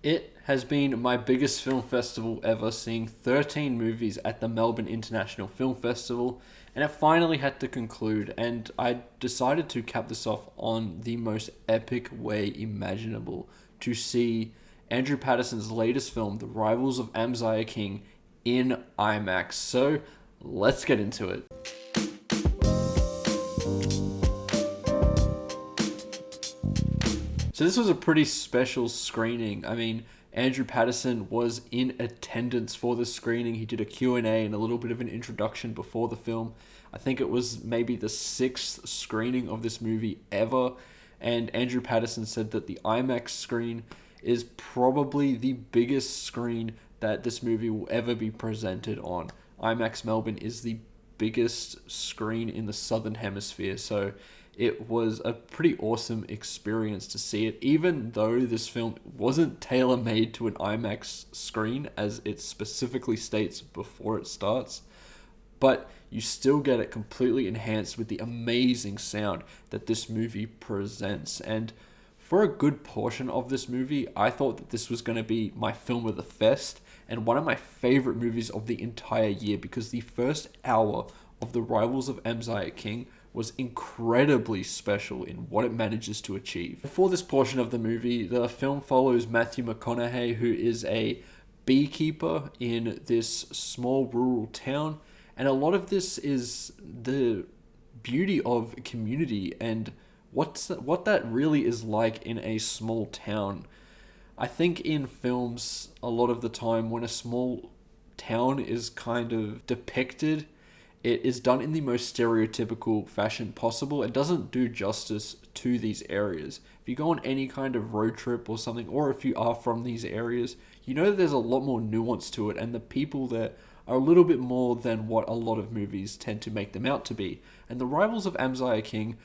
It has been my biggest film festival ever, seeing 13 movies at the Melbourne International Film Festival, and it finally had to conclude, and I decided to cap this off on the most epic way imaginable, to see Andrew Patterson's latest film, The Rivals of Amziah King, in IMAX. So, let's get into it. So this was a pretty special screening. I mean, Andrew Patterson was in attendance for the screening. He did a Q&A and a little bit of an introduction before the film. I think it was maybe the 6th screening of this movie ever. And Andrew Patterson said that the IMAX screen is probably the biggest screen that this movie will ever be presented on. IMAX Melbourne is the biggest screen in the Southern Hemisphere. So it was a pretty awesome experience to see it, even though this film wasn't tailor-made to an IMAX screen, as it specifically states before it starts. But you still get it completely enhanced with the amazing sound that this movie presents. And for a good portion of this movie, I thought that this was going to be my film of the fest and one of my favorite movies of the entire year, because the first hour of The Rivals of Amziah King was incredibly special in what it manages to achieve. For this portion of the movie, the film follows Matthew McConaughey, who is a beekeeper in this small rural town, and a lot of this is the beauty of community and what that really is like in a small town. I think in films, a lot of the time when a small town is kind of depicted, it is done in the most stereotypical fashion possible. It doesn't do justice to these areas. If you go on any kind of road trip or something, or if you are from these areas, you know that there's a lot more nuance to it, and the people there are a little bit more than what a lot of movies tend to make them out to be. And The Rivals of Amziah King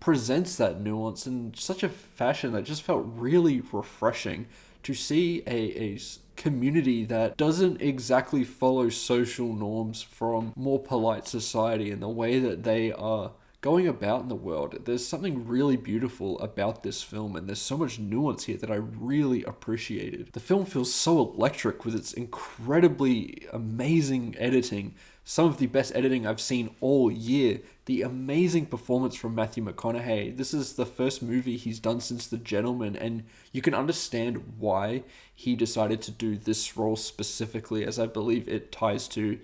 presents that nuance in such a fashion that just felt really refreshing to see a community that doesn't exactly follow social norms from more polite society and the way that they are going about in the world. There's something really beautiful about this film, and there's so much nuance here that I really appreciated. The film feels so electric with its incredibly amazing editing, some of the best editing I've seen all year. The amazing performance from Matthew McConaughey. This is the first movie he's done since The Gentleman, and you can understand why he decided to do this role specifically, as I believe it ties to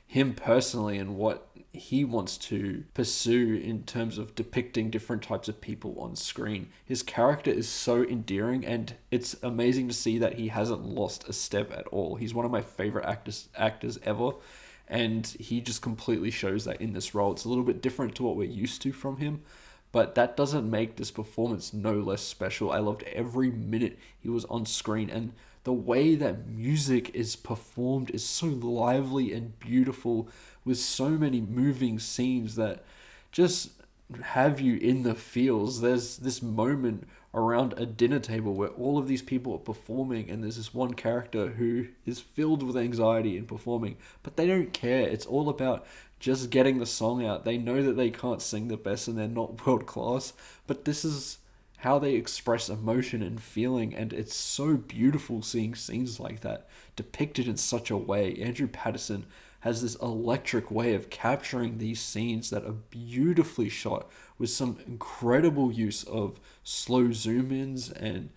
him personally and what he wants to pursue in terms of depicting different types of people on screen. His character is so endearing, and it's amazing to see that he hasn't lost a step at all. He's one of my favorite actors ever, and he just completely shows that in this role. It's a little bit different to what we're used to from him, but that doesn't make this performance no less special. I loved every minute he was on screen, and the way that music is performed is so lively and beautiful, with so many moving scenes that just have you in the feels. There's this moment around a dinner table where all of these people are performing, and there's this one character who is filled with anxiety in performing, but they don't care. It's all about just getting the song out. They know that they can't sing the best and they're not world class, but this is how they express emotion and feeling, and it's so beautiful seeing scenes like that depicted in such a way. Andrew Patterson has this electric way of capturing these scenes that are beautifully shot with some incredible use of slow zoom-ins and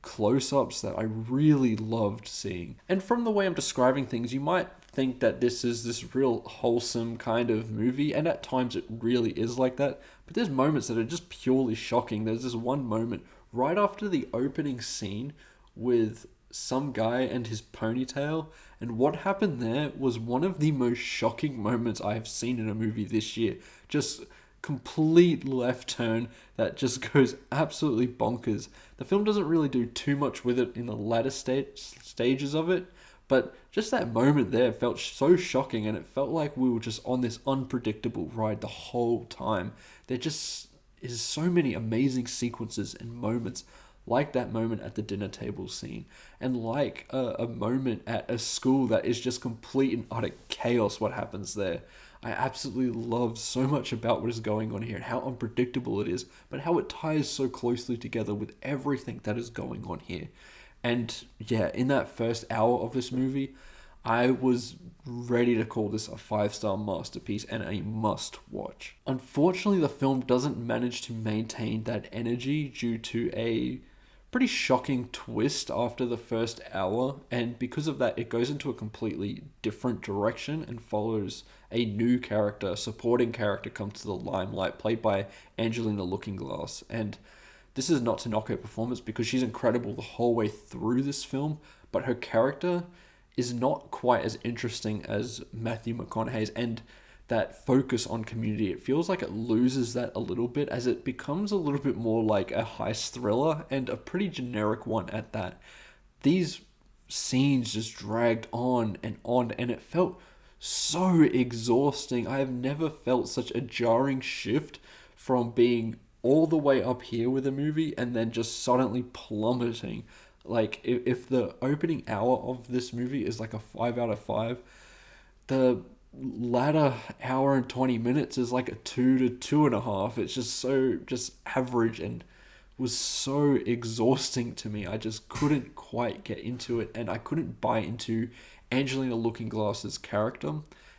close-ups that I really loved seeing. And from the way I'm describing things, you might think that this is this real wholesome kind of movie, and at times it really is like that, but there's moments that are just purely shocking. There's this one moment right after the opening scene with some guy and his ponytail, and what happened there was one of the most shocking moments I have seen in a movie this year. Just complete left turn that just goes absolutely bonkers. The film doesn't really do too much with it in the latter stages of it, but just that moment there felt so shocking, and it felt like we were just on this unpredictable ride the whole time. There just is so many amazing sequences and moments, like that moment at the dinner table scene, and like a moment at a school that is just complete and utter chaos what happens there. I absolutely love so much about what is going on here and how unpredictable it is, but how it ties so closely together with everything that is going on here. And yeah, in that first hour of this movie, I was ready to call this a 5-star masterpiece and a must watch. Unfortunately, the film doesn't manage to maintain that energy due to a pretty shocking twist after the first hour, and because of that, it goes into a completely different direction and follows a new character, a supporting character, come to the limelight, played by Angelina Lookingglass. And this is not to knock her performance because she's incredible the whole way through this film, but her character is not quite as interesting as Matthew McConaughey's, and that focus on community, it feels like it loses that a little bit as it becomes a little bit more like a heist thriller, and a pretty generic one at that. These scenes just dragged on, and it felt so exhausting. I have never felt such a jarring shift from being all the way up here with a movie and then just suddenly plummeting. Like, if the opening hour of this movie is like a 5 out of 5, the latter hour and 20 minutes is like a 2 to 2.5. It's just so just average and was so exhausting to me. I just couldn't quite get into it, and I couldn't buy into Angelina Lookingglass's character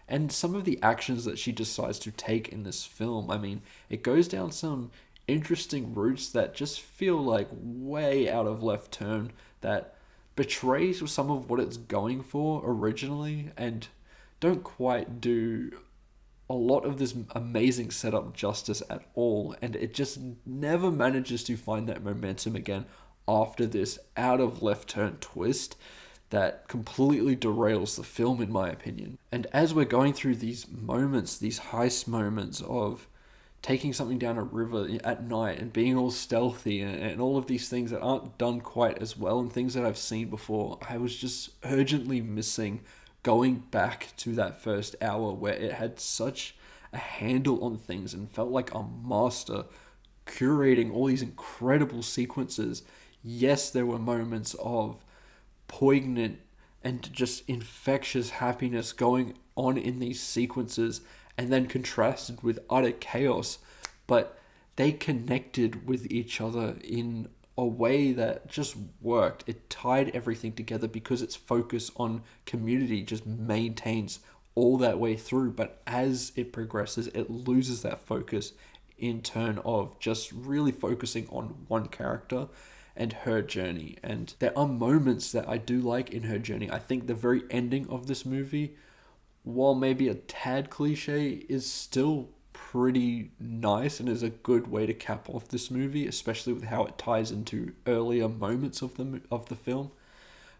and some of the actions that she decides to take in this film. I mean, it goes down some interesting routes that just feel like way out of left turn, that betrays some of what it's going for originally and don't quite do a lot of this amazing setup justice at all, and it just never manages to find that momentum again after this out of left turn twist that completely derails the film, in my opinion. And as we're going through these moments, these heist moments of taking something down a river at night and being all stealthy and all of these things that aren't done quite as well and things that I've seen before, I was just urgently missing going back to that first hour where it had such a handle on things and felt like a master curating all these incredible sequences. Yes, there were moments of poignant and just infectious happiness going on in these sequences, and then contrasted with utter chaos, but they connected with each other in a way that just worked. It tied everything together because its focus on community just maintains all that way through, but as it progresses, it loses that focus in turn of just really focusing on one character and her journey. And there are moments that I do like in her journey. I think the very ending of this movie, while maybe a tad cliche, is still pretty nice and is a good way to cap off this movie, especially with how it ties into earlier moments of the film.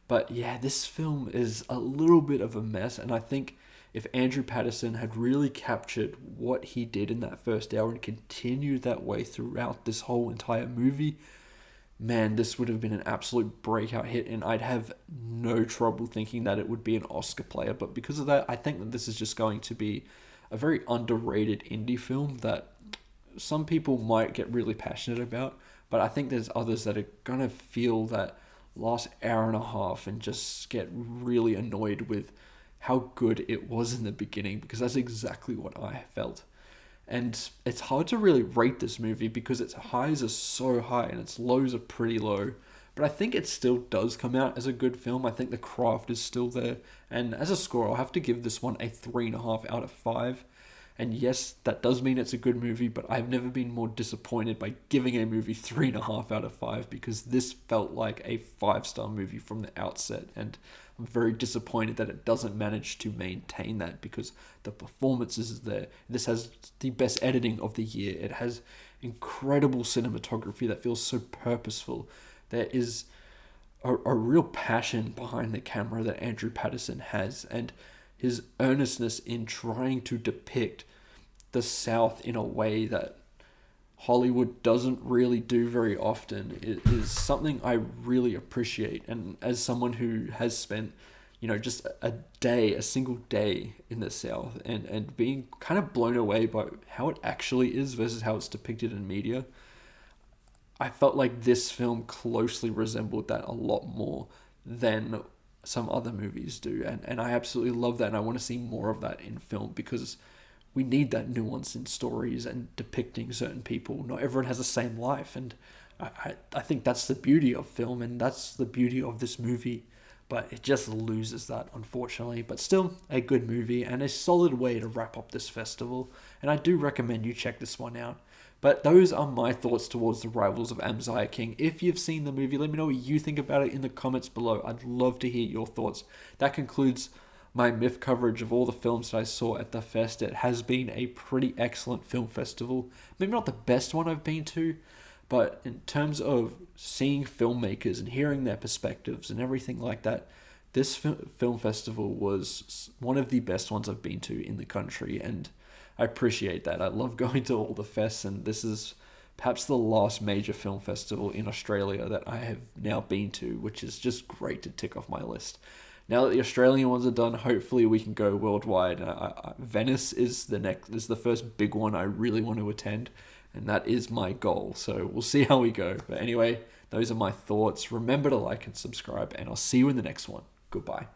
But yeah, this film is a little bit of a mess, and I think if Andrew Patterson had really captured what he did in that first hour and continued that way throughout this whole entire movie, man, this would have been an absolute breakout hit, and I'd have no trouble thinking that it would be an Oscar player. But because of that, I think that this is just going to be a very underrated indie film that some people might get really passionate about, but I think there's others that are going to feel that last hour and a half and just get really annoyed with how good it was in the beginning, because that's exactly what I felt. And it's hard to really rate this movie because its highs are so high and its lows are pretty low. But I think it still does come out as a good film. I think the craft is still there. And as a score, I'll have to give this one a 3.5 out of 5. And yes, that does mean it's a good movie, but I've never been more disappointed by giving a movie 3.5 out of 5, because this felt like a 5-star movie from the outset. And I'm very disappointed that it doesn't manage to maintain that, because the performances is there. This has the best editing of the year. It has incredible cinematography that feels so purposeful. There is a real passion behind the camera that Andrew Patterson has, and his earnestness in trying to depict the South in a way that Hollywood doesn't really do very often is something I really appreciate. And as someone who has spent, just a single day in the South, and being kind of blown away by how it actually is versus how it's depicted in media, I felt like this film closely resembled that a lot more than some other movies do. And I absolutely love that, and I want to see more of that in film, because we need that nuance in stories and depicting certain people. Not everyone has the same life, and I think that's the beauty of film, and that's the beauty of this movie. But it just loses that, unfortunately. But still, a good movie and a solid way to wrap up this festival. And I do recommend you check this one out. But those are my thoughts towards the Rivals of Amziah King. If you've seen the movie, let me know what you think about it in the comments below. I'd love to hear your thoughts. That concludes my MIFF coverage of all the films that I saw at the fest. It has been a pretty excellent film festival. Maybe not the best one I've been to, but in terms of seeing filmmakers and hearing their perspectives and everything like that, this film festival was one of the best ones I've been to in the country, and I appreciate that. I love going to all the fests, and this is perhaps the last major film festival in Australia that I have now been to, which is just great to tick off my list. Now that the Australian ones are done, hopefully we can go worldwide. Venice is the first big one I really want to attend, and that is my goal. So we'll see how we go. But anyway, those are my thoughts. Remember to like and subscribe, and I'll see you in the next one. Goodbye.